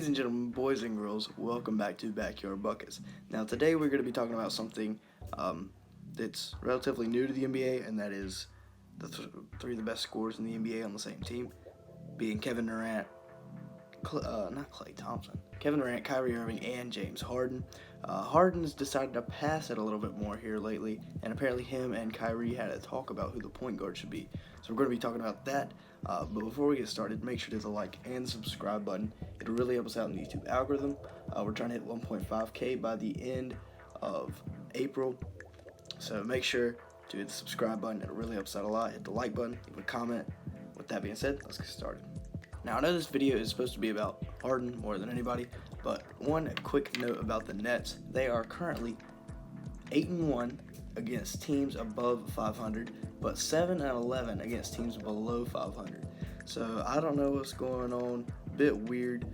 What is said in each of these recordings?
Ladies and gentlemen, boys and girls, welcome back to Backyard Buckets. Now today we're going to be talking about something that's relatively new to the NBA, and that is the three of the best scorers in the NBA on the same team, being Kevin Durant, not Klay Thompson, Kevin Durant, Kyrie Irving, and James Harden. Harden's decided to pass it a little bit more here lately, and apparently him and Kyrie had a talk about who the point guard should be. So we're going to be talking about that. But before we get started, make sure to hit the like and subscribe button. It'll really help us out in the YouTube algorithm. We're trying to hit 1.5K by the end of April. So make sure to hit the subscribe button. It'll really help us out a lot. Hit the like button, leave a comment. With that being said, let's get started. Now, I know this video is supposed to be about Harden more than anybody, but one quick note about the Nets. They are currently 8-1 against teams above 500, but 7-11 against teams below 500. So I don't know what's going on, a bit weird,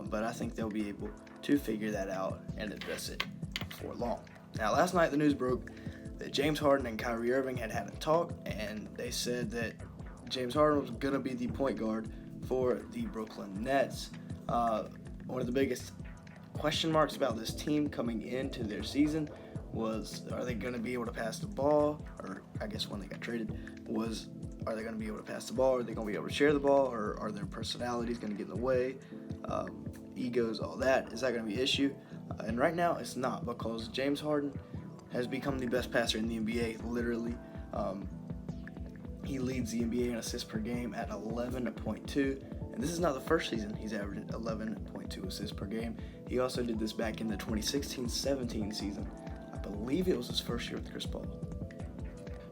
but I think they'll be able to figure that out and address it before long. Now, last night the news broke that James Harden and Kyrie Irving had a talk, and they said that James Harden was going to be the point guard for the Brooklyn Nets. One of the biggest question marks about this team coming into their season was, are they going to be able to pass the ball? Or I guess when they got traded was, are they going to be able to pass the ball? Are they going to be able to share the ball? Or are their personalities going to get in the way? Egos, all that. Is that going to be an issue? And right now it's not, because James Harden has become the best passer in the NBA, literally. He leads the NBA in assists per game at 11.2, and this is not the first season he's averaged 11.2 assists per game. He also did this back in the 2016-17 season. I believe it was his first year with Chris Paul.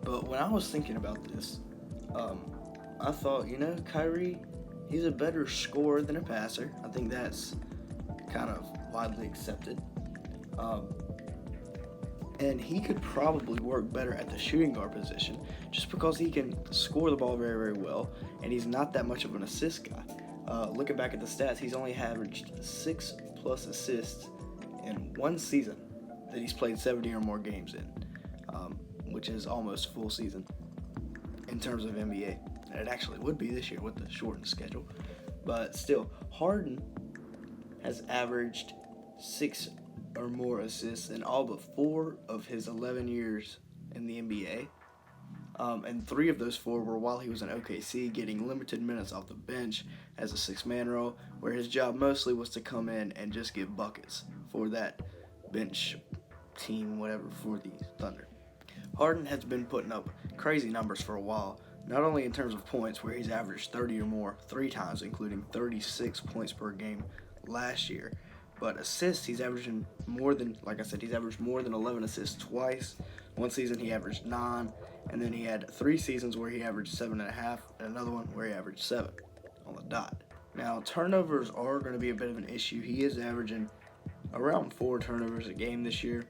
But when I was thinking about this, I thought, Kyrie, he's a better scorer than a passer. I think that's kind of widely accepted. And he could probably work better at the shooting guard position just because he can score the ball very, very well, and he's not that much of an assist guy. Looking back at the stats, he's only averaged 6+ assists in one season that he's played 70 or more games in, which is almost full season in terms of NBA. And it actually would be this year with the shortened schedule. But still, Harden has averaged 6 or more assists in all but 4 of his 11 years in the NBA. And 3 of those 4 were while he was in OKC, getting limited minutes off the bench as a 6-man role, where his job mostly was to come in and just get buckets for that bench team, whatever, for the Thunder. Harden has been putting up crazy numbers for a while, not only in terms of points, where he's averaged 30 or more 3 times, including 36 points per game last year, but assists, he's averaging more than, like I said, he's averaged more than 11 assists twice. One season he averaged 9, and then he had 3 seasons where he averaged 7.5, and another one where he averaged 7 on the dot. Now, turnovers are going to be a bit of an issue. He is averaging around 4 turnovers a game this year,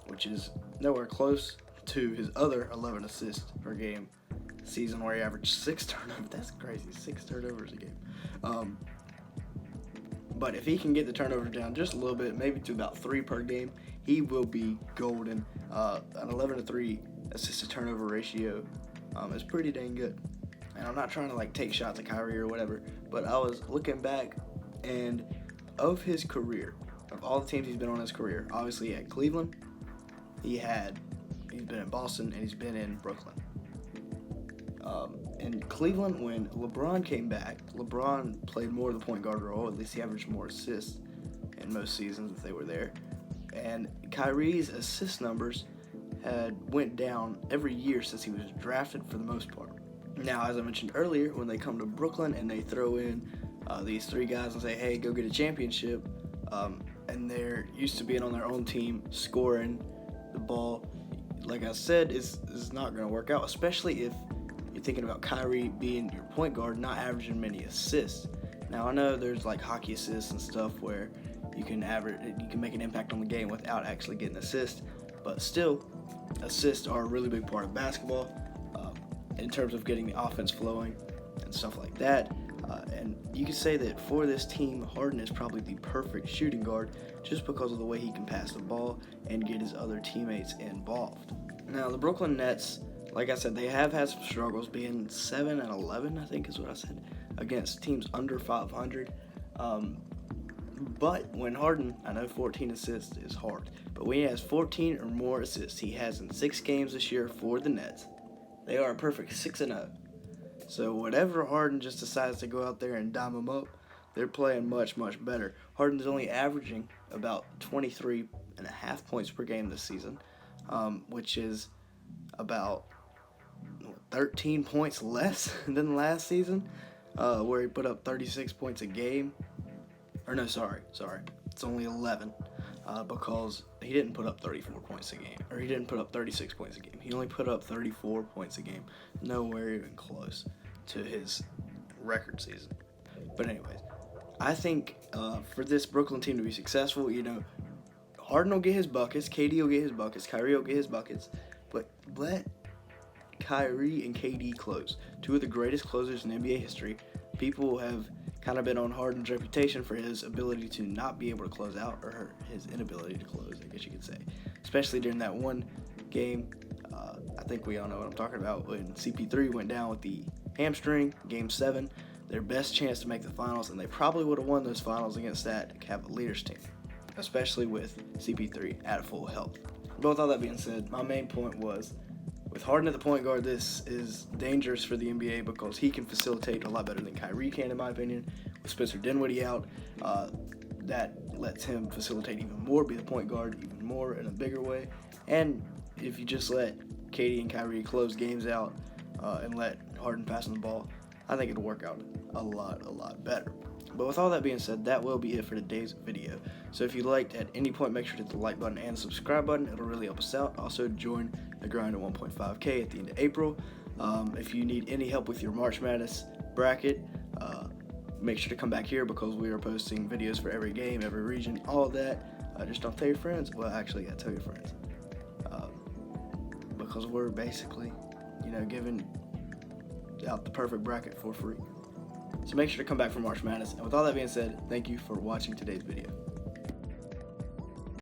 which is nowhere close to his other 11 assists per game season where he averaged 6 turnovers. That's crazy, 6 turnovers a game. But if he can get the turnovers down just a little bit, maybe to about 3 per game, he will be golden. An 11-3 assist to turnover ratio is pretty dang good. And I'm not trying to take shots at Kyrie or whatever, but I was looking back, and of his career, of all the teams he's been on in his career, obviously he had Cleveland, he's been in Boston, and he's been in Brooklyn. In Cleveland, when LeBron came back, LeBron played more of the point guard role. At least he averaged more assists in most seasons if they were there. And Kyrie's assist numbers went down every year since he was drafted for the most part. Now, as I mentioned earlier, when they come to Brooklyn and they throw in these 3 guys and say, hey, go get a championship, and they're used to being on their own team, scoring the ball, like I said, is not going to work out, especially if you're thinking about Kyrie being your point guard, not averaging many assists. Now, I know there's hockey assists and stuff where you can make an impact on the game without actually getting assists, but still, assists are a really big part of basketball in terms of getting the offense flowing and stuff like that. And you can say that for this team, Harden is probably the perfect shooting guard just because of the way he can pass the ball and get his other teammates involved. Now, the Brooklyn Nets, like I said, they have had some struggles, being 7-11, I think is what I said, against teams under 500. But when Harden, I know 14 assists is hard, but when he has 14 or more assists, he has in 6 games this year for the Nets, they are a perfect 6-0. So whatever Harden just decides to go out there and dime them up, they're playing much, much better. Harden's only averaging about 23.5 points per game this season, which is about 13 points less than last season, where he put up 36 points a game. Or no, sorry. It's only 11, because he didn't put up 34 points a game. Or he didn't put up 36 points a game. He only put up 34 points a game. Nowhere even close to his record season. But anyways, I think for this Brooklyn team to be successful, Harden will get his buckets, KD will get his buckets, Kyrie will get his buckets, but let Kyrie and KD close. Two of the greatest closers in NBA history. People have kind of been on Harden's reputation for his ability to not be able to close out, or his inability to close, I guess you could say. Especially during that one game, I think we all know what I'm talking about, when CP3 went down with the hamstring, Game 7, their best chance to make the finals, and they probably would have won those finals against that Cavaliers team, especially with CP3 at full health. But with all that being said, my main point was, with Harden at the point guard, this is dangerous for the NBA because he can facilitate a lot better than Kyrie can, in my opinion. With Spencer Dinwiddie out, that lets him facilitate even more, be the point guard even more in a bigger way. And if you just let KD and Kyrie close games out and let Harden pass on the ball, I think it'll work out a lot better. But with all that being said, that will be it for today's video. So if you liked at any point, make sure to hit the like button and the subscribe button. It'll really help us out. Also, join the grind at 1.5K at the end of April. If you need any help with your March Madness bracket, make sure to come back here because we are posting videos for every game, every region, all of that. Just don't tell your friends. Well, actually, yeah, tell your friends. Because we're basically, giving out the perfect bracket for free. So make sure to come back for March Madness. And with all that being said, thank you for watching today's video.